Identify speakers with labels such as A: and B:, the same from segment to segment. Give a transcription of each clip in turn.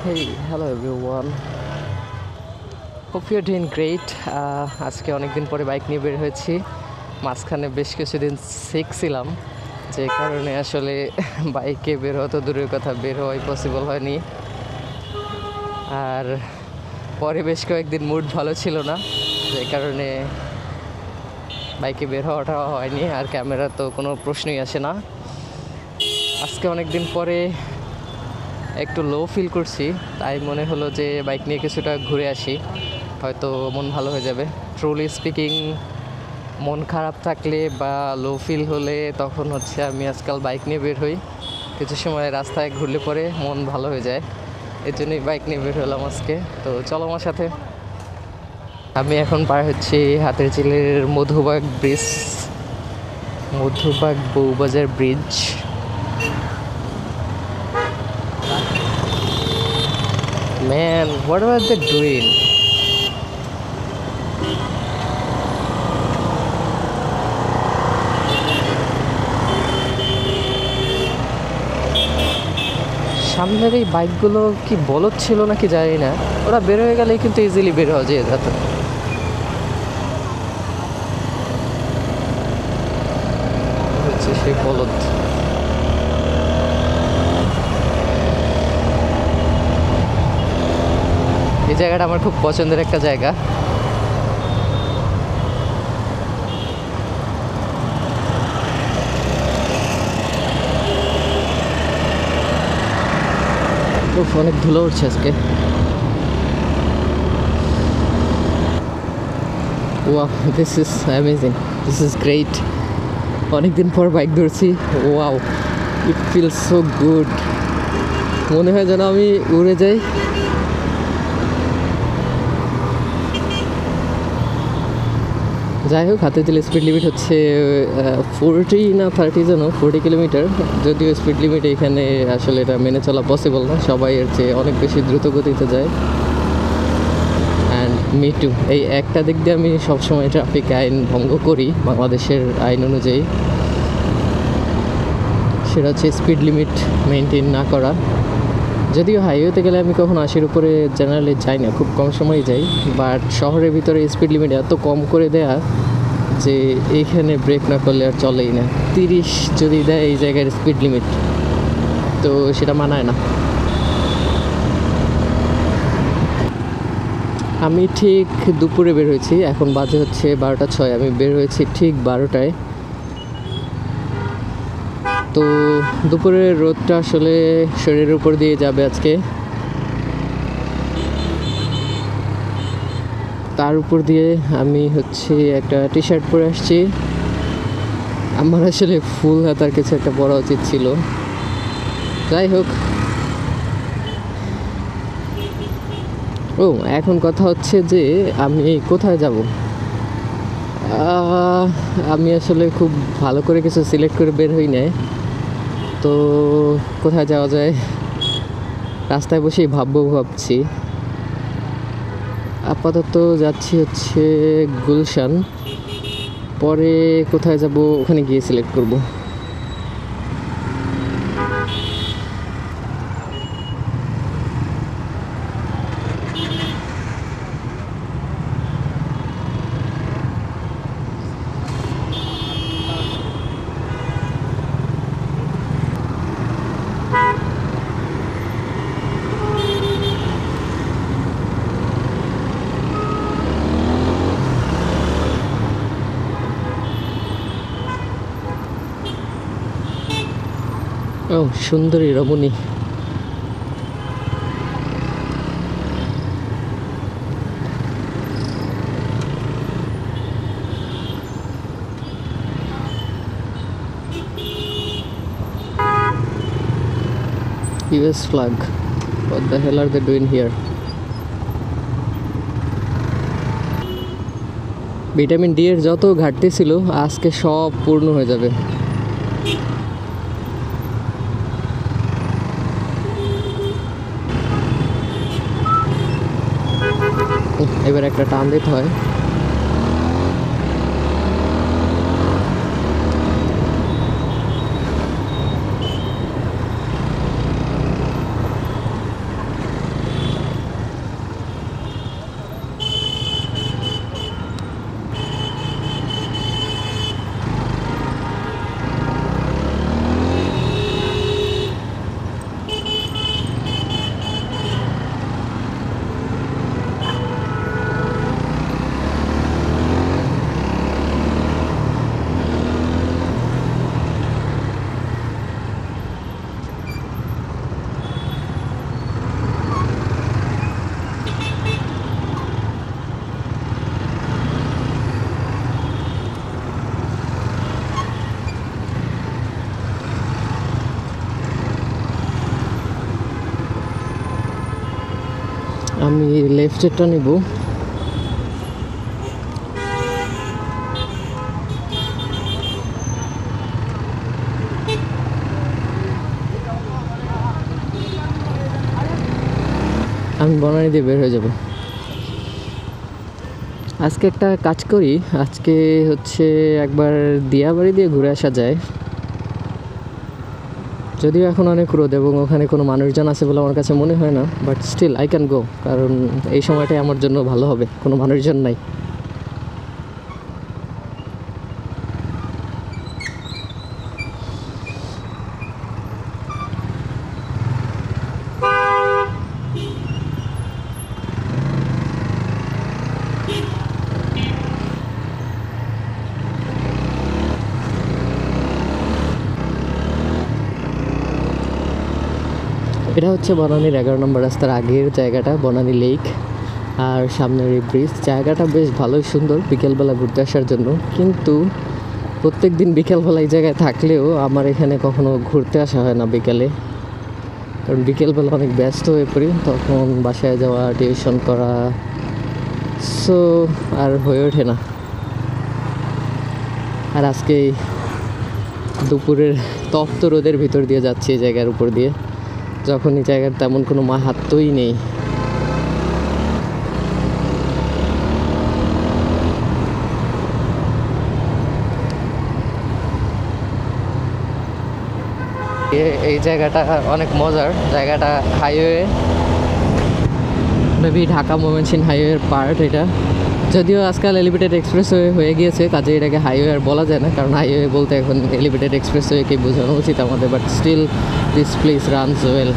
A: Hey, hello everyone. Hope you're doing great. আজকে অনেক দিন পরে বাইক নিয়ে বের হয়েছি। মাঝখানে বেশ কিছুদিন সিক ছিলাম, যে কারণে আসলে বাইকে বের হওয়া তো দূরের কথা, বের হওয়াই পসিবল হয়নি। আর পরে বেশ কয়েকদিন মুড ভালো ছিল না, যে কারণে বাইকে বের হওয়াটা হয়নি। আর ক্যামেরা তো কোনো প্রশ্নই আসে না। আজকে অনেক দিন পরে একটু লো ফিল করছি, তাই মনে হলো যে বাইক নিয়ে কিছুটা ঘুরে আসি, হয়তো মন ভালো হয়ে যাবে। ট্রুলি স্পিকিং, মন খারাপ থাকলে বা লো ফিল হলে তখন হচ্ছে আমি আজকাল বাইক নিয়ে বের হই। কিছু সময় রাস্তায় ঘুরলে পরে মন ভালো হয়ে যায়, এর জন্যই বাইক নিয়ে বের হলাম আজকে। তো চলো আমার সাথে। আমি এখন পার হচ্ছি হাতিরঝিলের Modhubag Boubazar bridge. Man, what were they doing? সামনের এই বাইকগুলো কি বলদ ছিল নাকি জানি না, ওরা বের হয়ে গেলেই কিন্তু ইজিলি বের হওয়া যায় যেত। হচ্ছে সেই বলদ। এই জায়গাটা আমার খুব পছন্দের একটা জায়গা। অনেক ধুলো উঠছে আজকে। Wow, this is amazing, this is great. অনেকদিন পর বাইক ধরছি। Wow, it feels so good. মনে হয় যেন আমি উড়ে যাই। যাই হোক, হাতিরঝিল স্পিড লিমিট হচ্ছে 40 না 30, যেন 40 কিলোমিটার। যদিও স্পিড লিমিট এখানে আসলে এটা মেনে চলা পসিবল না, সবাই এর চেয়ে অনেক বেশি দ্রুত গতিতে যায়। অ্যান্ড মি টু, এই একটা দিক দিয়ে আমি সবসময় ট্রাফিক আইন ভঙ্গ করি বাংলাদেশের আইন অনুযায়ী। সেটা হচ্ছে স্পিড লিমিট মেনটেন না করা। যদিও হাইওয়েতে গেলে আমি কখনো 80-র উপরে জেনারেলি যাই না, খুব কম সময় যাই। বাট শহরের ভিতরে স্পিড লিমিট এত কম করে দেয়া যে এইখানে ব্রেক না করলে আর চলেই না। 30 যদি দেয় এই জায়গার স্পিড লিমিট, তো সেটা মানায় না। আমি ঠিক দুপুরে বের হয়েছি, এখন বাজে হচ্ছে 12টা 6। আমি বের হয়েছি ঠিক 12টায়। তো দুপুরের রোদটা আসলে শরীরের উপর দিয়ে যাবে আজকে, তার উপর দিয়ে আমি হচ্ছে একটা টি শার্ট পরে আসছি। আমার আসলে ফুল হাতার কিছু একটা পরা উচিত ছিল। যাই হোক, ও এখন কথা হচ্ছে যে আমি কোথায় যাব। আমি আসলে খুব ভালো করে কিছু সিলেক্ট করে বের হই নাই। তো কোথায় যাওয়া যায় রাস্তায় বসেই ভাবছি। আপাতত যাচ্ছি হচ্ছে গুলশান, পরে কোথায় যাব ওখানে গিয়ে সিলেক্ট করব। ও সুন্দরী রমণী। US flag. What the hell are they doing here? Vitamin D এর যত ঘাটতি ছিল আজকে সব পূর্ণ হয়ে যাবে। এবার একটা টান দিতে হয়। আমি লেফটেরটা নিব। আমি বনানী দিয়ে বের হয়ে যাব। আজকে একটা কাজ করি, আজকে হচ্ছে একবার দিয়াবাড়ি দিয়ে ঘুরে আসা যায়। যদিও এখন অনেক রোদ এবং ওখানে কোনো মানুষজন আছে বলে আমার কাছে মনে হয় না, but still I can go, কারণ এই সময়টাই আমার জন্য ভালো হবে, কোনো মানুষজন নাই। এটা হচ্ছে বনানীর 11 নম্বর রাস্তার আগের জায়গাটা, বনানী লেক আর সামনের এই ব্রিজ। জায়গাটা বেশ ভালোই সুন্দর বিকেলবেলা ঘুরতে আসার জন্য, কিন্তু প্রত্যেক দিন বিকেলবেলা এই জায়গায় থাকলেও আমার এখানে কখনো ঘুরতে আসা হয় না বিকেলে, কারণ বিকেলবেলা অনেক ব্যস্ত হয়ে পড়ি, তখন বাসায় যাওয়া, টিউশন করা, সো আর হয়ে ওঠে না। আর আজকে দুপুরের তপ্ত রোদের ভিতর দিয়ে যাচ্ছি এই জায়গার উপর দিয়ে, যখন এই জায়গার তেমন কোনো মাহাত্ম্যই নেই। এই জায়গাটা অনেক মজার, জায়গাটা হাইওয়ে, মেবি ঢাকা ময়মনসিংহ হাইওয়ের পার্ট এটা। যদিও আজকাল এলিভেটেড এক্সপ্রেসওয়ে হয়ে গিয়েছে, কাজে এটাকে হাইওয়ে আর বলা যায় না, কারণ হাইওয়ে বলতে এখন এলিভেটেড এক্সপ্রেসওয়েকে বোঝানো উচিত আমাদের, but still this place runs well.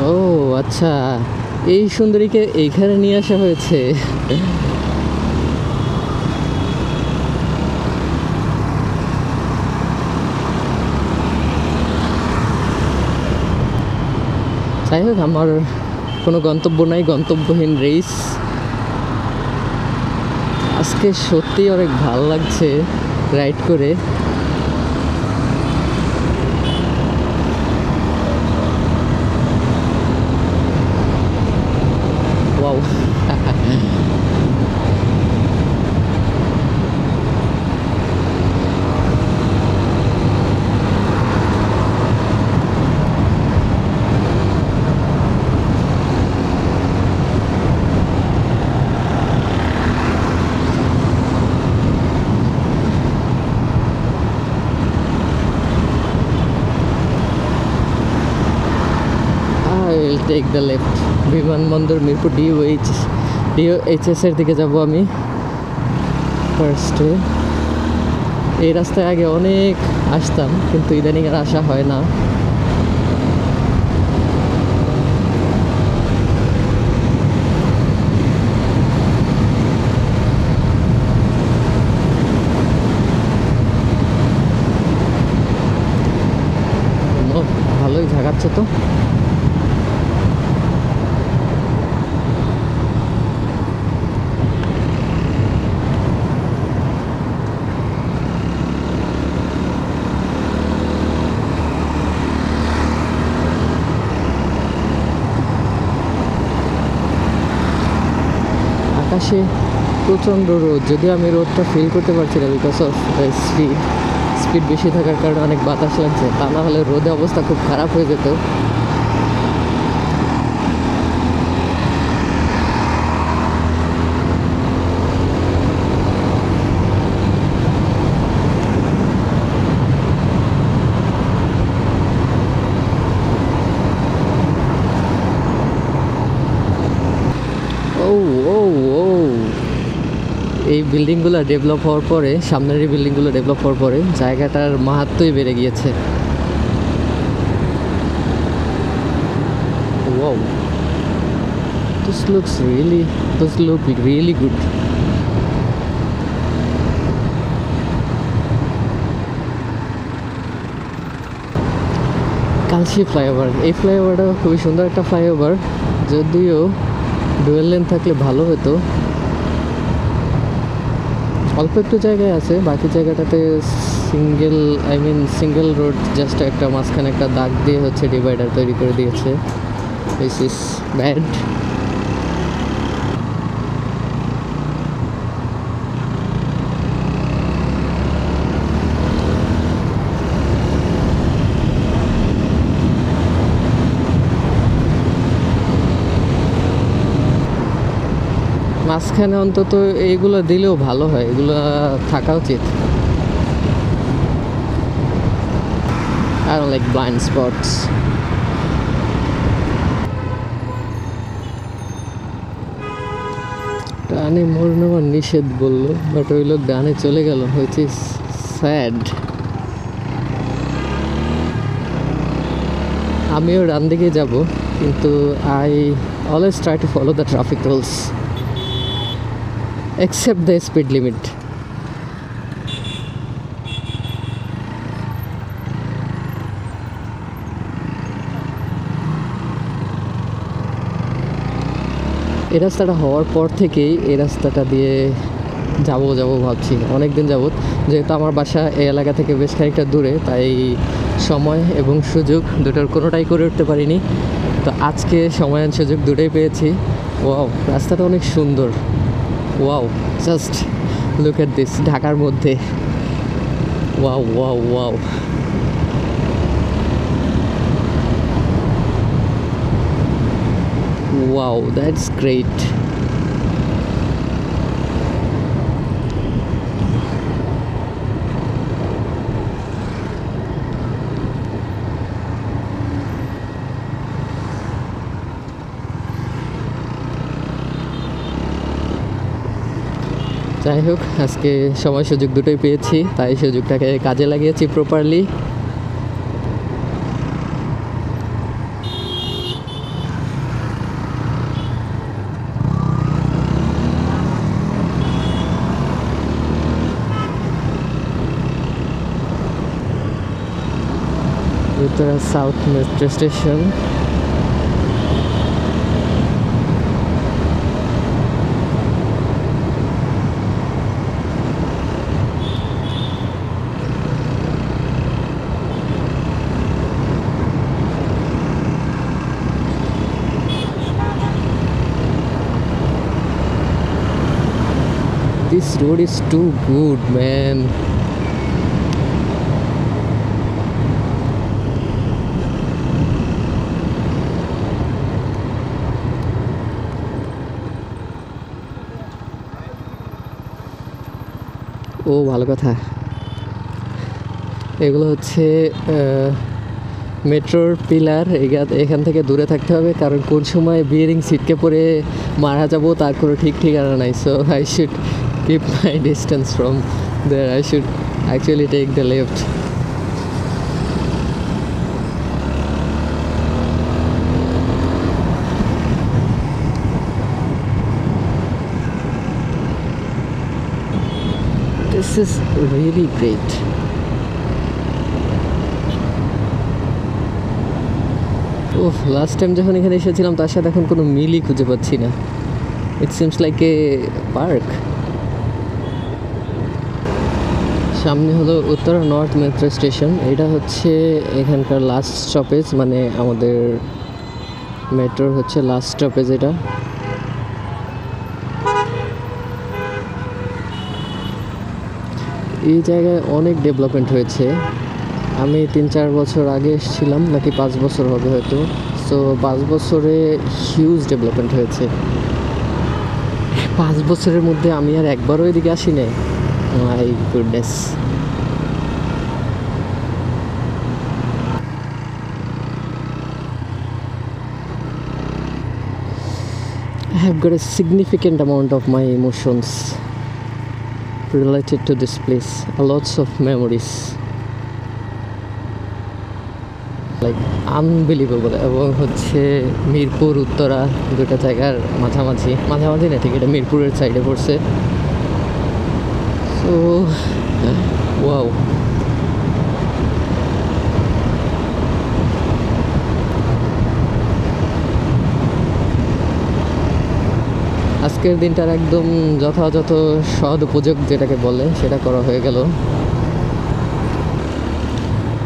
A: ও আচ্ছা, এই সুন্দরীকে এইখানে নিয়ে আসা হয়েছে। যাই হোক, আমার কোনো গন্তব্য নাই, গন্তব্যহীন রেস। আজকে সত্যিই অনেক ভালো লাগছে রাইড করে। Wow take the left. বিমানবন্দর মিরপুর ডিওএইচএস এর দিকে যাব আমি ফার্স্টে। এই রাস্তায় আগে অনেক আসতাম, কিন্তু ইদানিং আর আসা হয় না। ভালোই ঝাঁকাচ্ছে তো। আকাশে প্রচণ্ড রোদ, যদিও আমি রোদটা ফিল করতে পারছি না বিকজ অফ স্পিড বেশি থাকার কারণে অনেক বাতাস লাগছে, তা না হলে রোদে অবস্থা খুব খারাপ হয়ে যেত। ও ও ও এই বিল্ডিংগুলো ডেভেলপ হওয়ার পরে, সামনের এই বিল্ডিংগুলো ডেভেলপ হওয়ার পরে জায়গাটার মাহাত্ম্যই বেড়ে গিয়েছে। Wow, this look really good. Kalshi flyover, এই ফ্লাইওভারটা খুবই সুন্দর একটা ফ্লাইওভার, যদিও ডুয়েল লেন থাকলে ভালো হতো। অল্প একটু জায়গায় আছে, বাকি জায়গাটাতে সিঙ্গেল রোড, জাস্ট একটা মাঝখানে একটা দাগ দিয়ে হচ্ছে ডিভাইডার তৈরি করে দিয়েছে। This is bad. মাঝখানে অন্তত এইগুলো দিলেও ভালো হয়, এগুলো থাকা উচিত। I don't like blind spots. ডানে মোড় নেওয়ার নিষেধ বললো, বাট ওই লোক ডানে চলে গেল, হুইচ ইজ স্যাড। আমিও ডান দিকে যাব, কিন্তু I always try to follow the traffic rules except the speed limit. এই রাস্তাটা হওয়ার পর থেকেই এই রাস্তাটা দিয়ে যাব ভাবছি অনেক দিন যাবত। যেহেতু আমার বাসা এই এলাকা থেকে বেশ খানিকটা দূরে, তাই সময় এবং সুযোগ দুটোর কোনোটাই করে উঠতে পারিনি। তো আজকে সময় আর সুযোগ দুটোই পেয়েছি। ওয়াও, রাস্তাটা অনেক সুন্দর। Wow, just look at this, ঢাকার মধ্যে। Wow wow wow. Wow, that's great. যাই হোক, আজকে সময় সুযোগ দুটোই পেয়েছি, তাই সুযোগটাকে কাজে লাগিয়েছি properly. Uttara south metro station. This road is too good, man. ও ভালো কথা, এগুলো হচ্ছে মেট্রোর পিলার। এখান থেকে দূরে থাকতে হবে, কারণ কোন সময় বিয়ারিং সিটকে পরে মারা যাবো তার কোনো ঠিক ঠিকানা নাই। So I should keep my distance from there. I should actually take the left. This is really great. Oh, last time যখন এখানে এসেছিলাম তার সাথে এখন কোনো মিলই খুঁজে পাচ্ছি না। It seems like a park. সামনে হলো উত্তরা নর্থ মেট্রো স্টেশন। এটা হচ্ছে এখানকার লাস্ট স্টপেজ, মানে আমাদের মেট্রোর হচ্ছে লাস্ট স্টপেজ এটা। এই জায়গায় অনেক ডেভেলপমেন্ট হয়েছে। আমি 3-4 বছর আগে এসেছিলাম, নাকি 5 বছর হবে হয়তো। সো 5 বছরে হিউজ ডেভেলপমেন্ট হয়েছে। 5 বছরের মধ্যে আমি আর একবারও এদিকে আসি নাই। My goodness. I have got a significant amount of my emotions related to this place, lots of memories, like unbelievable. এবং হচ্ছে মিরপুর উত্তরা দুটা জায়গার মাঝামাঝি না ঠিক, এটা মিরপুরের সাইডে পড়ছে। সো ওয়াও, আজকের দিনটার একদম যথাযথ সদ উপযোগ যেটাকে বলে সেটা করা হয়ে গেল।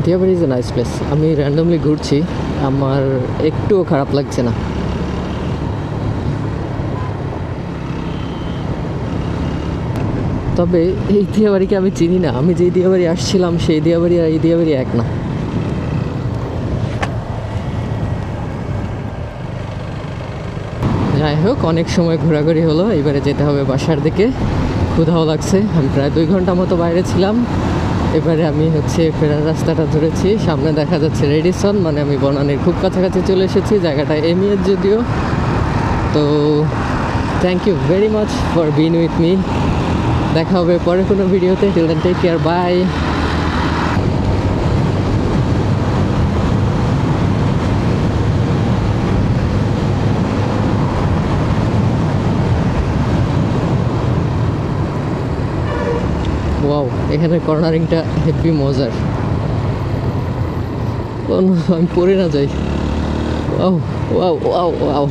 A: Diabari is a nice place. আমি র্যান্ডমলি ঘুরছি, আমার একটুও খারাপ লাগছে না। তবে এই দিয়াবাড়িকে আমি চিনি না, আমি যেই দিয়াবাড়ি আসছিলাম সেই দিয়াবাড়ি আর এই দিয়াবাড়ি এক না। যাই হোক, অনেক সময় ঘোরাঘুরি হলো, এবারে যেতে হবে বাসার দিকে। ক্ষুধাও লাগছে, আমি প্রায় 2 ঘন্টা মতো বাইরে ছিলাম। এবারে আমি ফেরার রাস্তাটা ধরেছি। সামনে দেখা যাচ্ছে রেডিসন, মানে আমি বনানীর খুব কাছাকাছি চলে এসেছি। জায়গাটা এমিএস যদিও। তো thank you very much for being with me. দেখা হবে পরে কোনো ভিডিওতে। Till then take care, bye. Wow, এখানে কর্নারিংটা হেভি মজার। আমি পড়ে না যাই। Wow wow wow wow.